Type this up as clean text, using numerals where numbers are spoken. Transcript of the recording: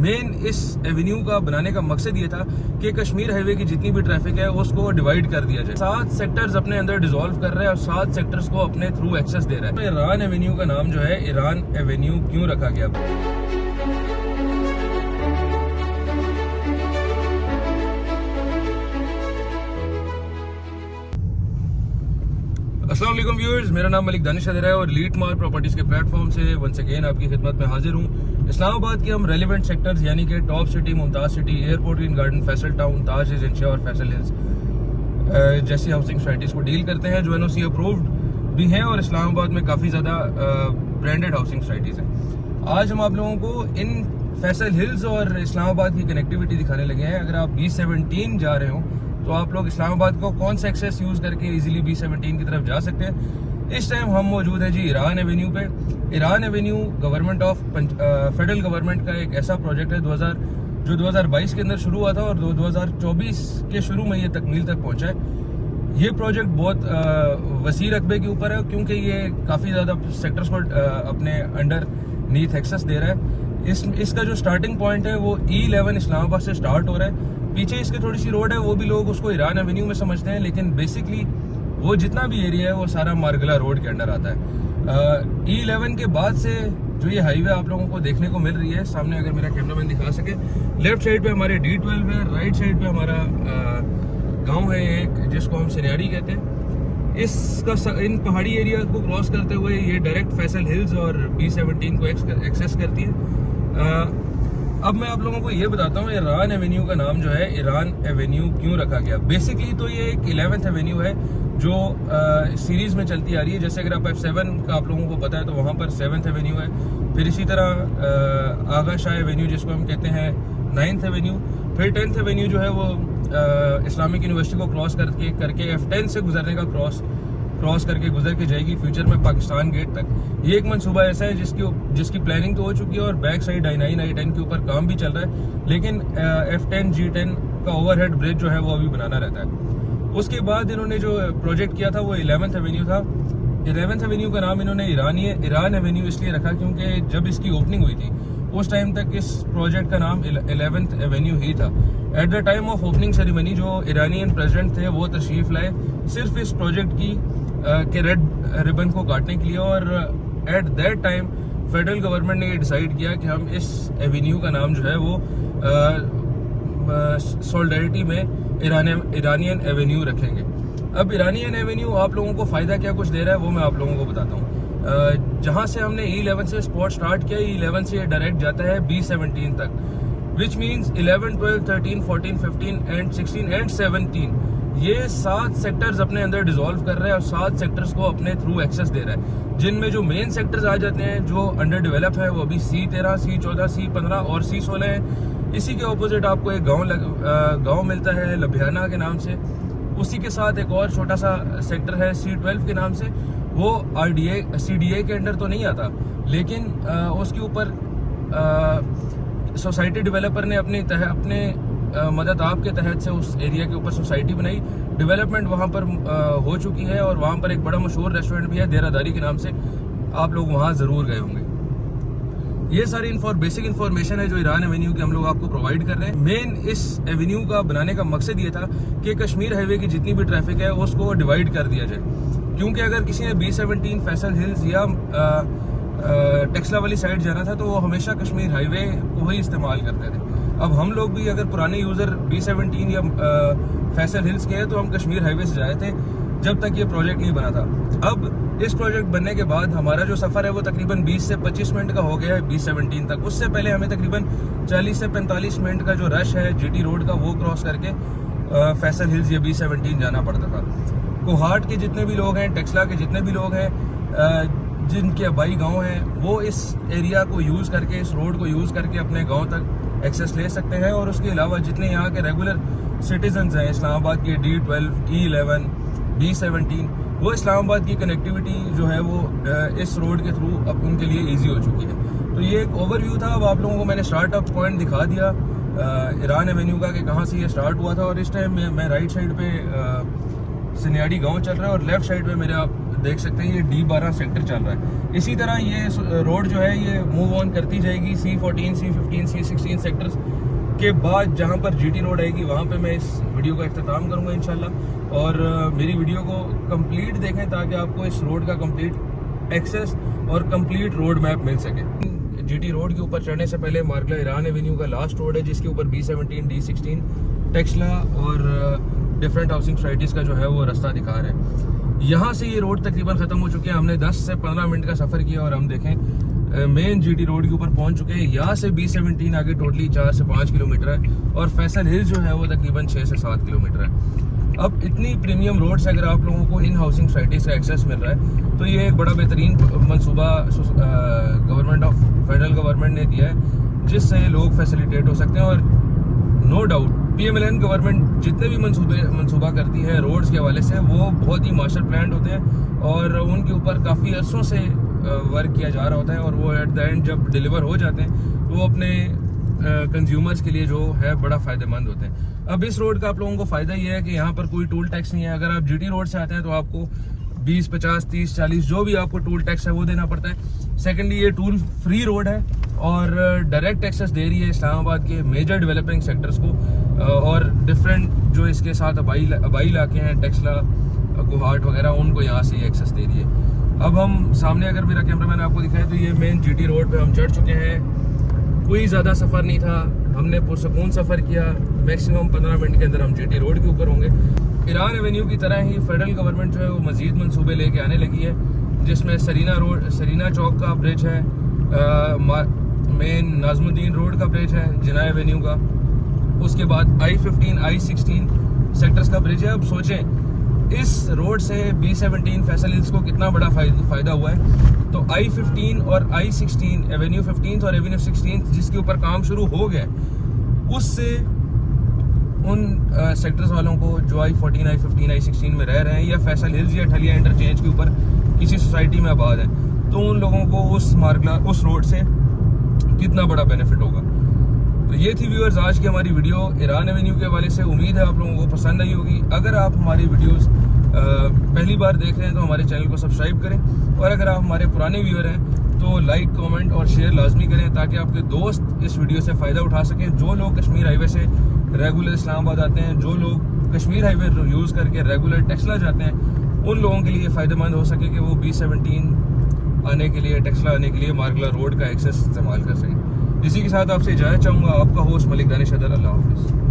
Main इस Avenue का बनाने का मकसद ये था कि कश्मीर हाईवे की जितनी भी ट्रैफिक है उसको डिवाइड कर दिया जाए। 7 सेक्टर्स अपने अंदर डिसॉल्व कर रहे हैं और 7 सेक्टर्स को अपने थ्रू एक्सेस दे रहा है। तो ईरान एवेन्यू का नाम जो है ईरान एवेन्यू क्यों रखा गया? अस्सलाम वालेकुम व्यूअर्स, मेरा नाम मलिक दानिश है और लीड मार्क प्रॉपर्टीज के प्लेटफॉर्म से वंस अगेन आपकी खिदमत में हाजिर हूँ। इस्लामाबाद के हम रेलिवेंट सेक्टर्स यानी कि top city, Mumtaz city, airport green garden, Faisal town, Taj एजेंशिया और फैसल हिल्स जैसी हाउसिंग सोसाइटीज़ को डील करते हैं जो NOC अप्रूव्ड भी हैं और इस्लामाबाद में काफ़ी ज़्यादा ब्रांडेड हाउसिंग सोसाइटीज़ हैं। आज हम आप लोगों को इन फैसल हिल्स और इस्लामाबाद की कनेक्टिविटी दिखाने लगे हैं। अगर आप B17 जा रहे हो तो आप लोग इस्लामाबाद को कौन सा एक्सेस यूज़ करके इजीली B17 की तरफ जा सकते हैं। इस टाइम हम मौजूद हैं जी ईरान एवेन्यू पे। Iran Avenue government of federal government का एक ऐसा प्रोजेक्ट है जो 2022 के अंदर शुरू हुआ था और 2024 के शुरू में ये तकमील तक पहुंचा है। ये प्रोजेक्ट बहुत वसी रकबे के ऊपर है क्योंकि ये काफ़ी ज़्यादा सेक्टर्स को अपने अंडर नीथ एक्सेस दे रहा है। इसका जो स्टार्टिंग पॉइंट है वो E11 इस्लामाबाद से स्टार्ट हो रहा है। पीछे इसके थोड़ी सी रोड है, वो भी लोग उसको ईरान एवेन्यू में समझते हैं, लेकिन बेसिकली वो जितना भी एरिया है वो सारा मारगला रोड के अंडर आता है। E11 के बाद से जो ये हाईवे आप लोगों को देखने को मिल रही है, सामने अगर मेरा कैमरामैन दिखा सके, लेफ्ट साइड पे हमारे D12 है, राइट साइड पे हमारा गांव है एक जिसको हम सिन्याड़ी कहते हैं। इसका इन पहाड़ी एरिया को क्रॉस करते हुए ये डायरेक्ट फैसल हिल्स और B17 को एक्सेस करती है। अब मैं आप लोगों को ये बताता हूँ ईरान एवेन्यू का नाम जो है ईरान एवेन्यू क्यों रखा गया। बेसिकली तो ये एक 11th एवेन्यू है जो सीरीज में चलती आ रही है। जैसे अगर आप F7 का आप लोगों को पता है तो वहाँ पर 7th एवेन्यू है, फिर इसी तरह आगा शाह एवेन्यू जिसको हम कहते हैं 9th एवेन्यू, फिर 10th एवेन्यू जो है वो इस्लामिक यूनिवर्सिटी को क्रॉस करके F10 से गुजरने का क्रॉस करके गुजर के जाएगी फ्यूचर में पाकिस्तान गेट तक। ये एक मनसूबा ऐसा है जिसकी प्लानिंग तो हो चुकी है और बैक साइड I9 I10 के ऊपर काम भी चल रहा है, लेकिन F10 G10 का ओवरहेड ब्रिज जो है वो अभी बनाना रहता है। उसके बाद इन्होंने जो प्रोजेक्ट किया था वो 11th एवेन्यू था। 11th एवेन्यू का नाम इन्होंने ईरान एवेन्यू इसलिए रखा क्योंकि जब इसकी ओपनिंग हुई थी उस टाइम तक इस प्रोजेक्ट का नाम 11th एवेन्यू ही था। At the time of opening ceremony जो ईरानियन प्रेसिडेंट थे वो तशरीफ लाए सिर्फ इस प्रोजेक्ट की के रेड रिबन को काटने के लिए, और at that time federal government ने ये डिसाइड किया कि हम इस एवेन्यू का नाम जो है वो सॉलिडारिटी में ईरानियन एवेन्यू रखेंगे। अब ईरानियन एवेन्यू आप लोगों को फ़ायदा क्या कुछ दे रहा है वो मैं आप लोगों को बताता हूँ। जहाँ से हमने E11 से स्पॉट स्टार्ट किया, E11 से ये डायरेक्ट जाता है B17 तक, विच मीन्स 11, 12, 13, 14, 15 एंड 16 एंड 17 ये 7 सेक्टर्स अपने अंदर डिसॉल्व कर रहे हैं और 7 सेक्टर्स को अपने थ्रू एक्सेस दे रहा है, जिनमें जो मेन सेक्टर्स आ जाते हैं जो अंडर डेवलप है वो अभी C13, C14, C15 और C16 है। इसी के ऑपोजिट आपको एक गांव मिलता है लभियाना के नाम से। उसी के साथ एक और छोटा सा सेक्टर है C12 के नाम से। वो CDA के अंडर तो नहीं आता, लेकिन उसके ऊपर सोसाइटी डेवलपर ने अपने मदद आपके तहत से उस एरिया के ऊपर सोसाइटी बनाई। डेवलपमेंट वहाँ पर हो चुकी है और वहाँ पर एक बड़ा मशहूर रेस्टोरेंट भी है देरादारी के नाम से, आप लोग वहाँ ज़रूर गए होंगे। ये सारी बेसिक इन्फॉर्मेशन है जो ईरान एवेन्यू की हम लोग आपको प्रोवाइड कर रहे हैं। मेन इस एवेन्यू का बनाने का मकसद ये था कि कश्मीर हाईवे की जितनी भी ट्रैफिक है उसको डिवाइड कर दिया जाए, क्योंकि अगर किसी ने B17 फैसल हिल्स या टेक्सला वाली साइड जाना था तो वो हमेशा कश्मीर हाईवे को ही इस्तेमाल करते थे। अब हम लोग भी अगर पुराने यूज़र B17 या फैसल हिल्स के हैं तो हम कश्मीर हाईवे से जाए थे जब तक ये प्रोजेक्ट नहीं बना था। अब इस प्रोजेक्ट बनने के बाद हमारा जो सफ़र है वो तकरीबन 20 से 25 मिनट का हो गया है B17 तक। उससे पहले हमें तकरीबन 40 से 45 मिनट का जो रश है GT रोड का वो क्रॉस करके फैसल हिल्स या B17 जाना पड़ता था। कोहाट के जितने भी लोग हैं, टेक्सला के जितने भी लोग हैं, जिनके आबाई गांव हैं, वो इस एरिया को यूज़ करके, इस रोड को यूज़ करके अपने गांव तक एक्सेस ले सकते हैं। और उसके अलावा जितने यहाँ के रेगुलर सिटीजन्स हैं इस्लामाबाद के D12, E11, B17, वो इस्लामाबाद की कनेक्टिविटी जो है वो इस रोड के थ्रू अब उनके लिए ईजी हो चुकी है। तो ये एक ओवरव्यू था। अब आप लोगों को मैंने स्टार्टअप पॉइंट दिखा दिया ईरान एवेन्यू का कि कहाँ से ये स्टार्ट हुआ था। और इस टाइम मैं राइट साइड पे सिन्याड़ी गांव चल रहा है और लेफ्ट साइड पे मेरा देख सकते हैं ये D12 सेक्टर चल रहा है। इसी तरह ये रोड जो है ये मूव ऑन करती जाएगी C14, C15, C16 सेक्टर्स के बाद जहाँ पर GT रोड आएगी वहाँ पे मैं इस वीडियो का इख्तिताम करूँगा इंशाल्लाह। और मेरी वीडियो को कंप्लीट देखें ताकि आपको इस रोड का कंप्लीट एक्सेस और कंप्लीट रोड मैप मिल सके। GT रोड के ऊपर चढ़ने से पहले मार्गला ईरान एवेन्यू का लास्ट रोड है जिसके ऊपर B17, D16, टेक्सला और डिफरेंट हाउसिंग सोसाइटीज़ का जो है वो रास्ता दिखा रहा है। यहाँ से ये रोड तकरीबन ख़त्म हो चुकी है। हमने 10 से 15 मिनट का सफ़र किया और हम देखें मेन GT रोड के ऊपर पहुँच चुके हैं। यहाँ से B17 आगे टोटली 4 से 5 किलोमीटर है और फैसल हिल जो है वो तकरीबन 6 से 7 किलोमीटर है। अब इतनी प्रीमियम रोड से अगर आप लोगों को इन हाउसिंग सोसाइटीज़ का एक्सेस मिल रहा है तो ये एक बड़ा बेहतरीन मनसूबा गवर्नमेंट ऑफ फेडरल गवर्नमेंट ने दिया है जिससे लोग फैसिलिटेट हो सकते हैं। और नो डाउट PMLN गवर्नमेंट जितने भी मनसूबा करती है रोड्स के हवाले से वो बहुत ही मास्टर प्लान होते हैं और उनके ऊपर काफ़ी अरसों से वर्क किया जा रहा होता है और वो एट द एंड जब डिलीवर हो जाते हैं तो वो अपने कंज्यूमर्स के लिए जो है बड़ा फ़ायदेमंद होते हैं। अब इस रोड का आप लोगों को फ़ायदा ये है कि यहाँ पर कोई टूल टैक्स नहीं है। अगर आप GT रोड से आते हैं तो आपको 20, 50, 30, 40 जो भी आपको टूल टैक्स है वो देना पड़ता है। सेकेंडली ये टूल फ्री रोड है और डायरेक्ट एक्सेस दे रही है इस्लामाबाद के मेजर डेवलपिंग सेक्टर्स को और डिफरेंट जो इसके साथ आबाई इलाके हैं टेक्सला, कोहाट वगैरह उनको यहाँ से ये एक्सेस दे रही है। अब हम सामने अगर मेरा कैमरामैन आपको दिखाए तो ये मेन GT रोड पे हम चढ़ चुके हैं। कोई ज़्यादा सफ़र नहीं था, हमने पुरसकून सफ़र किया। मैक्सिमम 15 मिनट के अंदर हम GT रोड के ऊपर होंगे। ईरान एवेन्यू की तरह ही फेडरल गवर्नमेंट जो है वो मज़ीद मनसूबे लेके आने लगी है जिसमें सरीना चौक का ब्रिज है, मेन नाज़मुद्दीन रोड का ब्रिज है जिना एवेन्यू का, उसके बाद I-15, I-16 सेक्टर्स का ब्रिज है। अब सोचें इस रोड से B17 फैसल हिल्स को कितना बड़ा फ़ायदा हुआ है। तो I-15 और I-16 एवेन्यू 15 और एवेन्यू 16 जिसके ऊपर काम शुरू हो गया उससे उन सेक्टर्स वालों को जो I-14, I-15, I-16 में रह रहे हैं या फैसल हिल्स या ठलिया इंटरचेंज के ऊपर किसी सोसाइटी में आबाद है तो उन लोगों को उस रोड से कितना बड़ा बेनिफिट होगा। तो ये थी व्यूअर्स आज की हमारी वीडियो ईरान एवेन्यू के हवाले से। उम्मीद है आप लोगों को पसंद आई होगी। अगर आप हमारी वीडियोस पहली बार देख रहे हैं तो हमारे चैनल को सब्सक्राइब करें और अगर आप हमारे पुराने व्यूअर हैं तो लाइक, कमेंट और शेयर लाजमी करें ताकि आपके दोस्त इस वीडियो से फ़ायदा उठा सकें। जो लोग कश्मीर हाईवे से रेगुलर इस्लामाबाद आते हैं, जो लोग कश्मीर हाईवे यूज़ करके रेगुलर टेक्सला जाते हैं, उन लोगों के लिए फ़ायदेमंद हो सके कि वो B17 आने के लिए, टेक्सला आने के लिए मार्गला रोड का एक्सेस इस्तेमाल कर सकें। इसी के साथ आपसे इजाज़त चाहूँगा। आपका होस्ट मलिक दानिश अदल। अल्लाह हाफ़िज़।